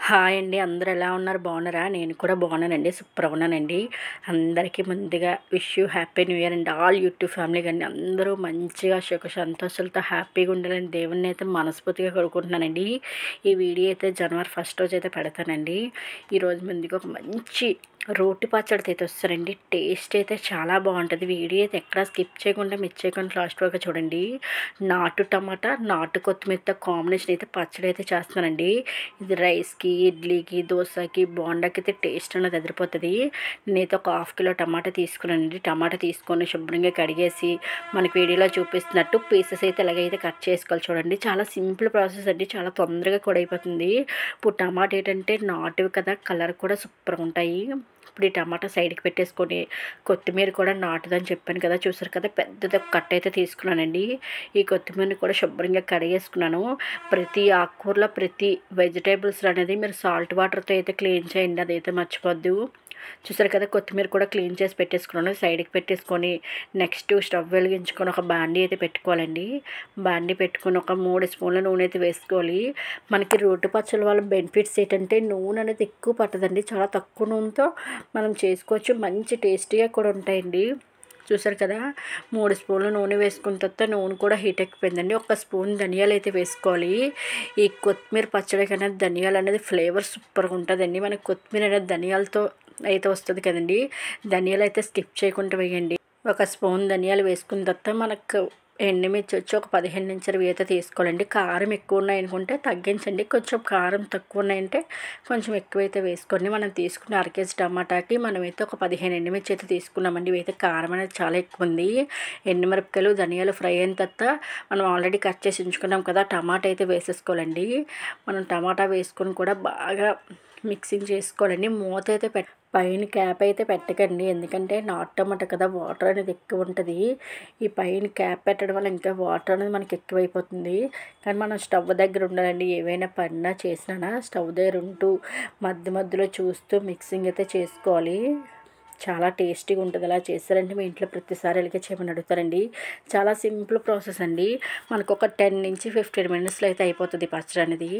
Hi అండి. అందరూ ఎలా ఉన్నారు? బాగున్నారా? నేను కూడా బాగున్నానండి. సూపర్‌గా ఉన్నానండి. అందరికీ ముందుగా wish you happy new year అండి. ఆల్ యూట్యూబ్ ఫ్యామిలీ అండి. అందరూ మంచిగా సుఖ సంతోషాలతో హ్యాపీగా ఉండాలని దేవుడిని అయితే మనస్ఫూర్తిగా కోరుకుంటున్నానండి. ఈ వీడియో అయితే జనవరి 1 రోజు అయితే పెడతానండి. ఈరోజు ముందుగా ఒక మంచి రోటి పచ్చడితో అయితే వస్తానండి. టేస్ట్ అయితే చాలా బాగుంటుంది. వీడియో అయితే ఎక్కడా స్కిప్ చేయకుండా మిస్ చేయకుండా లాస్ట్ వరకు చూడండి. నాటు టమాటా, నాటు కొత్తిమీరతో కాంబినేషన్ అయితే పచ్చడి అయితే చేస్తున్నానండి. ఇది రైస్కి, ఇడ్లీకి, దోశకి, బోండాకి అయితే టేస్ట్ అనేది అదిరిపోతుంది. నేనైతే ఒక 1/2 కిలో టమాటా తీసుకున్నానండి. టమాటా తీసుకొని శుభ్రంగా కడిగేసి మనకి వీడియోలో చూపిస్తున్నట్టు పీసెస్ అయితే ఎలాగైతే కట్ చేసుకోవాలి చూడండి. చాలా సింపుల్ ప్రాసెస్ అండి. చాలా తొందరగా కూడా అయిపోతుంది. ఇప్పుడు టమాటా ఏంటంటే నాటువి కదా, కలర్ కూడా సూపర్గా ఉంటాయి. ఇప్పుడు ఈ టమాటా సైడ్కి పెట్టేసుకొని కొత్తిమీర కూడా నాటుదని చెప్పాను కదా, చూసారు కదా, పెద్దది ఒక కట్ట అయితే తీసుకున్నానండి. ఈ కొత్తిమీరని కూడా శుభ్రంగా కడిగేసుకున్నాను. ప్రతి ఆకుకూరలో ప్రతి వెజిటేబుల్స్ అనేది మీరు సాల్ట్ వాటర్తో అయితే క్లీన్ చేయండి, అదైతే మర్చిపోద్దు. చూసారు కదా, కొత్తిమీర కూడా క్లీన్ చేసి పెట్టేసుకున్నాను. సైడ్కి పెట్టేసుకొని నెక్స్ట్ స్టవ్ వెలిగించుకొని ఒక బాండీ అయితే పెట్టుకోవాలండి. బాండీ పెట్టుకొని ఒక 3 స్పూన్ల నూనె అయితే వేసుకోవాలి. మనకి రోటి పచ్చళ్ళ వల్ల బెనిఫిట్స్ ఏంటంటే నూనె అనేది ఎక్కువ పట్టదండి. చాలా తక్కువ నూనెతో మనం చేసుకోవచ్చు. మంచి టేస్టీగా కూడా ఉంటాయండి. చూసారు కదా, 3 స్పూన్ల నూనె వేసుకున్న తర్వాత నూనె కూడా హీట్ ఎక్కిపోయిందండి. ఒక స్పూన్ ధనియాలు అయితే వేసుకోవాలి. ఈ కొత్తిమీర పచ్చడికి అనేది ధనియాలు అనేది ఫ్లేవర్ సూపర్గా ఉంటుందండి. మనకి కొత్తిమీర అనేది ధనియాలతో అయితే వస్తుంది కదండి. ధనియాలు అయితే స్కిప్ చేయకుండా వేయండి. ఒక స్పూన్ ధనియాలు వేసుకున్న తర్వాత మనకు ఎండుమిర్చి వచ్చి ఒక 15 నుంచి 20 అయితే తీసుకోవాలండి. కారం ఎక్కువ ఉన్నాయనుకుంటే తగ్గించండి. కొంచెం కారం తక్కువ ఉన్నాయంటే కొంచెం ఎక్కువైతే వేసుకోండి. మనం తీసుకున్న 1/2 కేజీ టమాటాకి మనమైతే ఒక 15 ఎండుమిర్చి అయితే తీసుకున్నామండి. ఇవైతే కారం అనేది చాలా ఎక్కువ ఉంది. ఎండుమిరపకాయలు, ధనియాలు ఫ్రై అయిన తర్వాత మనం ఆల్రెడీ కట్ చేసి ఉంచుకున్నాం కదా, టమాటా అయితే వేసేసుకోవాలండి. మనం టమాటా వేసుకొని కూడా బాగా మిక్సింగ్ చేసుకోవాలండి. మూత అయితే పైన క్యాప్ అయితే పెట్టకండి, ఎందుకంటే నాటు టమాటా కదా, వాటర్ అనేది ఎక్కువ ఉంటుంది. ఈ పైన క్యాప్ పెట్టడం వల్ల ఇంకా వాటర్ అనేది మనకి ఎక్కువైపోతుంది. కానీ మనం స్టవ్ దగ్గర ఉండాలండి. ఏవైనా పడినా చేసినా స్టవ్ దగ్గర ఉంటూ మధ్య మధ్యలో చూస్తూ మిక్సింగ్ అయితే చేసుకోవాలి. చాలా టేస్టీగా ఉంటుంది. అలా చేస్తారంటే మీ ఇంట్లో ప్రతిసారి ఇలాగే చేయమని అడుగుతారండి. చాలా సింపుల్ ప్రాసెస్ అండి. మనకు ఒక 10 నుంచి 15 మినిట్స్లో అయితే అయిపోతుంది పచ్చడి అనేది.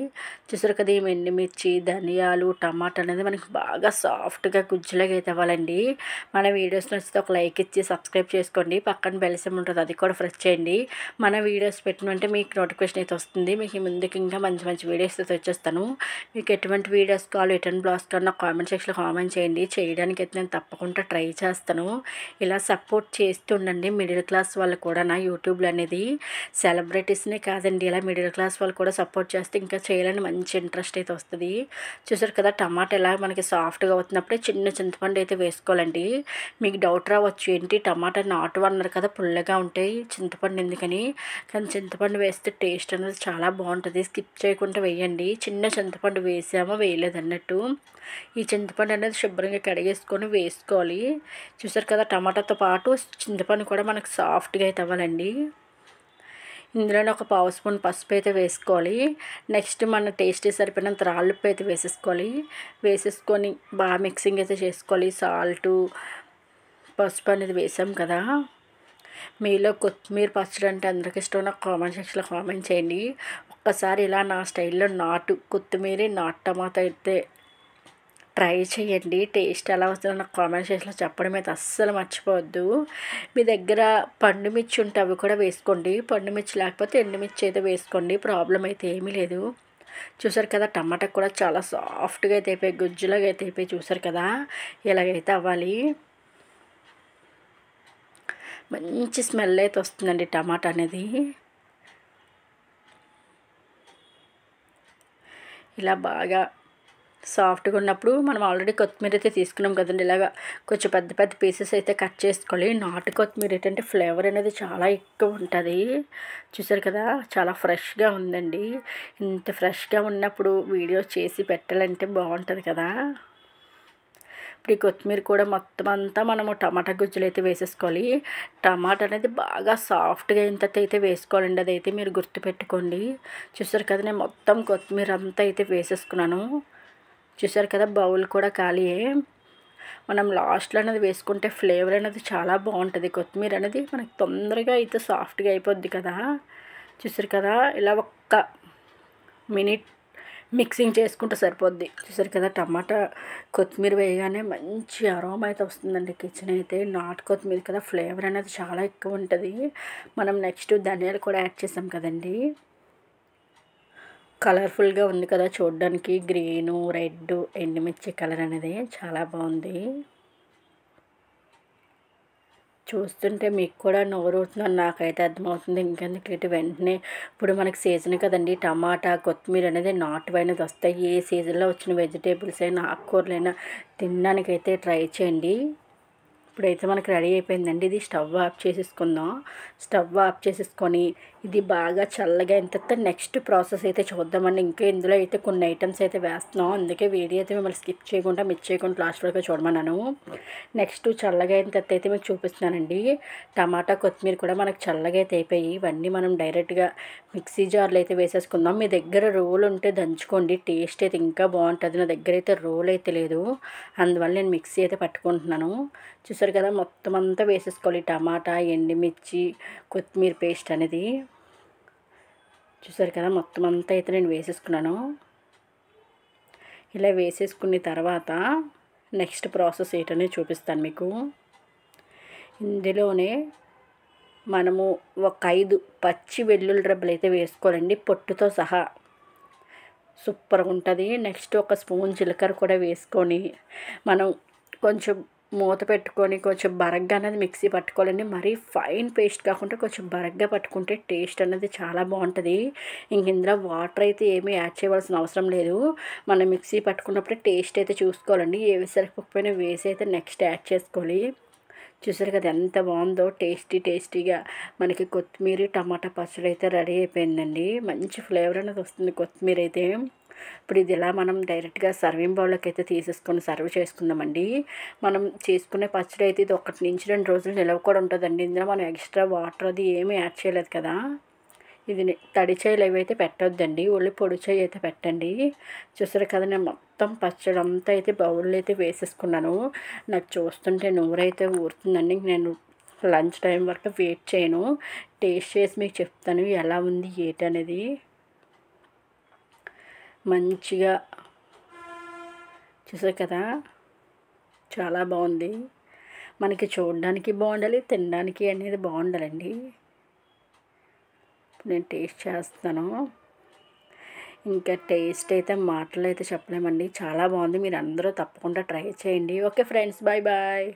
చూసారు కదా, ఈ ఎండుమిర్చి, ధనియాలు, టమాటా అనేది మనకి బాగా సాఫ్ట్గా గుజ్జులాగా అయితే అవ్వాలండి. మన వీడియోస్ నచ్చితే ఒక లైక్ ఇచ్చి సబ్స్క్రైబ్ చేసుకోండి. పక్కన బెల్ సింబల్ ఉంటుంది, అది కూడా ప్రెస్ చేయండి. మన వీడియోస్ పెట్టినంటే మీకు నోటిఫికేషన్ అయితే వస్తుంది. మీకు ముందుకు ఇంకా మంచి మంచి వీడియోస్ అయితే వచ్చేస్తాను. మీకు ఎటువంటి వీడియోస్ కావాలి, ఎటువంటి బ్లాగ్స్ కావాలి నాకు కామెంట్ సెక్షన్లో కామెంట్ చేయండి. చేయడానికి అయితే నేను తప్పకుండా ట్రై చేస్తాను. ఇలా సపోర్ట్ చేస్తుండండి. మిడిల్ క్లాస్ వాళ్ళు కూడా నా యూట్యూబ్లో అనేది సెలబ్రిటీస్నే కాదండి, ఇలా మిడిల్ క్లాస్ వాళ్ళు కూడా సపోర్ట్ చేస్తే ఇంకా చేయాలని మంచి ఇంట్రెస్ట్ అయితే వస్తుంది. చూసారు కదా, టమాటా ఎలా మనకి సాఫ్ట్గా అవుతున్నప్పుడే చిన్న చింతపండు అయితే వేసుకోవాలండి. మీకు డౌట్ రావచ్చు, ఏంటి టమాటా నాటు అన్నారు కదా, పుల్లగా ఉంటాయి చింతపండు ఎందుకని. కానీ చింతపండు వేస్తే టేస్ట్ అనేది చాలా బాగుంటుంది. స్కిప్ చేయకుండా వేయండి. చిన్న చింతపండు వేసామో వేయలేదన్నట్టు. ఈ చింతపండు అనేది శుభ్రంగా కడిగేసుకొని వేసుకోవాలి. చూసారు కదా, టమాటాతో పాటు చింతపండు కూడా మనకు సాఫ్ట్గా అయితే అవ్వాలండి. ఇందులోనే ఒక 1/2 స్పూన్ పసుపు అయితే వేసుకోవాలి. నెక్స్ట్ మన టేస్ట్కి సరిపోయినంత రాళ్ళుప్పు అయితే వేసేసుకోవాలి. వేసేసుకొని బాగా మిక్సింగ్ అయితే చేసుకోవాలి. సాల్టు, పసుపు అనేది వేసాం కదా. మీలో కొత్తిమీర పచ్చడి అంటే అందరికీ ఇష్టం, నాకు కామెంట్ సెక్షన్లో కామెంట్ చేయండి. ఒక్కసారి ఇలా నా స్టైల్లో నాటు కొత్తిమీర, నాటు టమాటా అయితే ట్రై చేయండి. టేస్ట్ ఎలా వస్తుందో నాకు కామెంట్ సెక్షన్లో చెప్పడం అయితే అస్సలు మర్చిపోవద్దు. మీ దగ్గర పండు మిర్చి ఉంటే అవి కూడా వేసుకోండి. పండు మిర్చి లేకపోతే ఎండుమిర్చి అయితే వేసుకోండి, ప్రాబ్లం అయితే ఏమీ లేదు. చూసారు కదా, టమాటా కూడా చాలా సాఫ్ట్గా అయితే అయిపోయి గుజ్జులాగా అయితే అయిపోయి, చూసారు కదా, ఇలాగైతే అవ్వాలి. మంచి స్మెల్ అయితే వస్తుందండి టమాటా అనేది. ఇలా బాగా సాఫ్ట్గా ఉన్నప్పుడు మనం ఆల్రెడీ కొత్తిమీర అయితే తీసుకున్నాం కదండి, ఇలాగా కొంచెం పెద్ద పెద్ద పీసెస్ అయితే కట్ చేసుకోవాలి. నాటు కొత్తిమీర ఏంటంటే ఫ్లేవర్ అనేది చాలా ఎక్కువ ఉంటుంది. చూసారు కదా, చాలా ఫ్రెష్గా ఉందండి. ఇంత ఫ్రెష్గా ఉన్నప్పుడు వీడియో చేసి పెట్టాలంటే బాగుంటుంది కదా. ఇప్పుడు ఈ కొత్తిమీర కూడా మొత్తం అంతా మనము టమాటా గుజ్జులు అయితే వేసేసుకోవాలి. టమాటా అనేది బాగా సాఫ్ట్గా అయిన తర్వాత అయితే వేసుకోవాలండి, అదైతే మీరు గుర్తుపెట్టుకోండి. చూసారు కదా, నేను మొత్తం కొత్తిమీర అంతా అయితే వేసేసుకున్నాను. చూసారు కదా, బౌల్ కూడా ఖాళీయే. మనం లాస్ట్లో అనేది వేసుకుంటే ఫ్లేవర్ అనేది చాలా బాగుంటుంది. కొత్తిమీర అనేది మనకి తొందరగా అయితే సాఫ్ట్గా అయిపోద్ది కదా. చూసారు కదా, ఇలా ఒక్క మినిట్ మిక్సింగ్ చేసుకుంటే సరిపోద్ది. చూసారు కదా, టమాటా కొత్తిమీర వేయగానే మంచి అరోమా అయితే వస్తుందండి. కిచెన్ అయితే నాటు కొత్తిమీర కదా, ఫ్లేవర్ అనేది చాలా ఎక్కువ ఉంటుంది. మనం నెక్స్ట్ ధనియాలు కూడా యాడ్ చేసాం కదండి. కలర్ఫుల్గా ఉంది కదా చూడడానికి, గ్రీను రెడ్ ఎండుమిర్చి కలర్ అనేది చాలా బాగుంది. చూస్తుంటే మీకు కూడా నోరూరుతుందని నాకైతే అర్థమవుతుంది. ఇంకెందుకంటే వెంటనే ఇప్పుడు మనకి సీజన్ కదండి, టమాటా కొత్తిమీర అనేది నాటువైనది వస్తాయి. ఏ సీజన్లో వచ్చిన వెజిటేబుల్స్ అయినా ఆకుకూరలైనా తినడానికైతే ట్రై చేయండి. ఇప్పుడైతే మనకి రెడీ అయిపోయిందండి. ఇది స్టవ్ ఆఫ్ చేసేసుకుందాం. స్టవ్ ఆఫ్ చేసేసుకొని ఇది బాగా చల్లగా అయిన తర్వాత నెక్స్ట్ ప్రాసెస్ అయితే చూద్దామండి. ఇంకా ఇందులో అయితే కొన్ని ఐటమ్స్ అయితే వేస్తున్నాం. అందుకే వీడియో అయితే మిమ్మల్ని స్కిప్ చేయకుండా మిస్ చేయకుండా లాస్ట్ వరకు చూడమన్నాను. నెక్స్ట్ చల్లగా అయిన తర్వాత అయితే మీకు చూపిస్తున్నానండి. టమాటా కొత్తిమీర కూడా మనకు చల్లగా అయితే అయిపోయి ఇవన్నీ మనం డైరెక్ట్గా మిక్సీ జార్లో అయితే వేసేసుకుందాం. మీ దగ్గర రోల్ ఉంటే దంచుకోండి, టేస్ట్ అయితే ఇంకా బాగుంటుంది. నా దగ్గర అయితే రోల్ అయితే లేదు, అందువల్ల నేను మిక్సీ అయితే పట్టుకుంటున్నాను. చూసారు కదా, మొత్తం అంతా వేసేసుకోవాలి. టమాటా ఎండుమిర్చి కొత్తిమీర పేస్ట్ అనేది చూసారు కదా, మొత్తం అంతా అయితే నేను వేసేసుకున్నాను. ఇలా వేసేసుకున్న తర్వాత నెక్స్ట్ ప్రాసెస్ ఏంటనేది చూపిస్తాను మీకు. ఇందులోనే మనము ఒక 5 పచ్చి వెల్లుల్లి రెబ్బలు అయితే వేసుకోవాలండి, పొట్టుతో సహా. సూపర్గా ఉంటుంది. నెక్స్ట్ ఒక స్పూన్ జీలకర్ర కూడా వేసుకొని మనం కొంచెం మూత పెట్టుకొని కొంచెం బరగ్గా అనేది మిక్సీ పట్టుకోవాలండి. మరీ ఫైన్ పేస్ట్ కాకుండా కొంచెం బరగ్గా పట్టుకుంటే టేస్ట్ అనేది చాలా బాగుంటుంది. ఇంక ఇందులో వాటర్ అయితే ఏమీ యాడ్ చేయవలసిన అవసరం లేదు. మనం మిక్సీ పట్టుకున్నప్పుడే టేస్ట్ అయితే చూసుకోవాలండి. ఏ సరిపోకపోయినా వేసి అయితే నెక్స్ట్ యాడ్ చేసుకోవాలి. చూసారు కదా ఎంత బాగుందో, టేస్టీగా మనకి కొత్తిమీర టమాటా పచ్చడి అయితే రెడీ అయిపోయిందండి. మంచి ఫ్లేవర్ అనేది వస్తుంది కొత్తిమీర అయితే. ఇప్పుడు ఇది ఇలా మనం డైరెక్ట్గా సర్వింగ్ బౌల్లోకి అయితే తీసేసుకొని సర్వ్ చేసుకుందామండి. మనం చేసుకునే పచ్చడి అయితే ఇది 1 నుంచి 2 రోజులు నిలవ కూడా ఉంటుందండి. ఇందులో మనం ఎక్స్ట్రా వాటర్ అది ఏమీ యాడ్ చేయలేదు కదా. ఇది తడి చేయిలు ఏవైతే పెట్టొద్దండి, ఓన్లీ పొడి చేయి అయితే పెట్టండి. చూసారు కదా, నేను మొత్తం పచ్చడి అంతా అయితే బౌల్లో అయితే వేసేసుకున్నాను. నాకు చూస్తుంటే నోరైతే ఊరుతుందండి. నేను లంచ్ టైం వరకు వెయిట్ చేయను, టేస్ట్ చేసి మీకు చెప్తాను ఎలా ఉంది ఏంటనేది. మంచిగా చూసారు కదా, చాలా బాగుంది. మనకి చూడడానికి బాగుండాలి, తినడానికి అనేది బాగుండాలండి. నేను టేస్ట్ చేస్తాను. ఇంకా టేస్ట్ అయితే మాటలు అయితే చెప్పలేమండి, చాలా బాగుంది. మీరు అందరూ తప్పకుండా ట్రై చేయండి. Okay friends, bye bye.